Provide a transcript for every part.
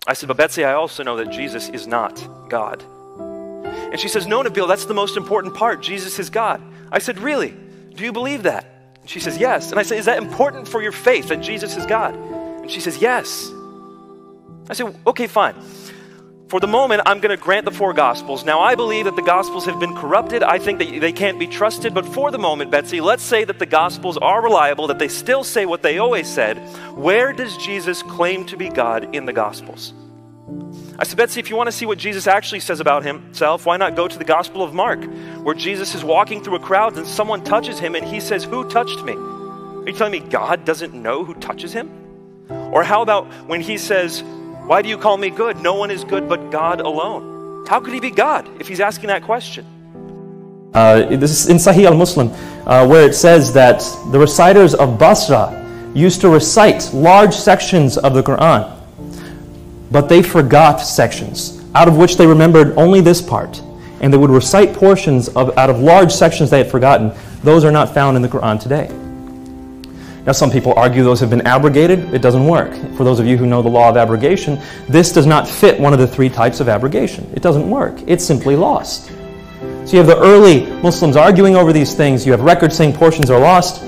I said, but Betsy, I also know that Jesus is not God. And she says, no, Nabil, that's the most important part. Jesus is God. I said, really? Do you believe that? And she says, yes. And I said, is that important for your faith that Jesus is God? And she says, yes. I said, okay, fine. For the moment, I'm going to grant the 4 Gospels. Now, I believe that the Gospels have been corrupted. I think that they can't be trusted. But for the moment, Betsy, let's say that the Gospels are reliable, that they still say what they always said. Where does Jesus claim to be God in the Gospels? I said, Betsy, if you want to see what Jesus actually says about himself, why not go to the Gospel of Mark, where Jesus is walking through a crowd and someone touches him and he says, who touched me? Are you telling me God doesn't know who touches him? Or how about when he says, why do you call me good? No one is good but God alone. How could he be God if he's asking that question? This is in Sahih al-Muslim, where it says that the reciters of Basra used to recite large sections of the Quran, but they forgot sections, out of which they remembered only this part. And they would recite portions out of large sections they had forgotten. Those are not found in the Quran today. Now, some people argue those have been abrogated. It doesn't work. For those of you who know the law of abrogation, this does not fit one of the 3 types of abrogation. It doesn't work. It's simply lost. So you have the early Muslims arguing over these things. You have records saying portions are lost.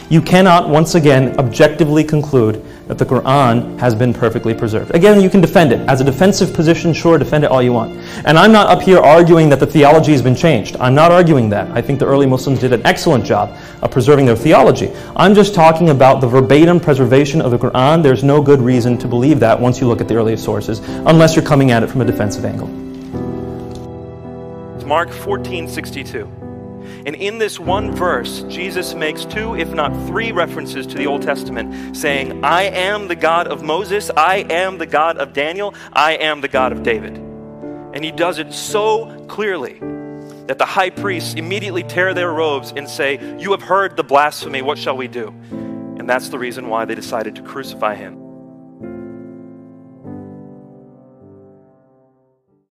You cannot, once again, objectively conclude that the Quran has been perfectly preserved. Again, you can defend it. As a defensive position, sure, defend it all you want. And I'm not up here arguing that the theology has been changed. I'm not arguing that. I think the early Muslims did an excellent job of preserving their theology. I'm just talking about the verbatim preservation of the Quran. There's no good reason to believe that once you look at the earliest sources, unless you're coming at it from a defensive angle. It's Mark 14:62. And in this one verse, Jesus makes 2, if not 3 references to the Old Testament, saying, I am the God of Moses, I am the God of Daniel, I am the God of David. And he does it so clearly that the high priests immediately tear their robes and say, you have heard the blasphemy, what shall we do? And that's the reason why they decided to crucify him.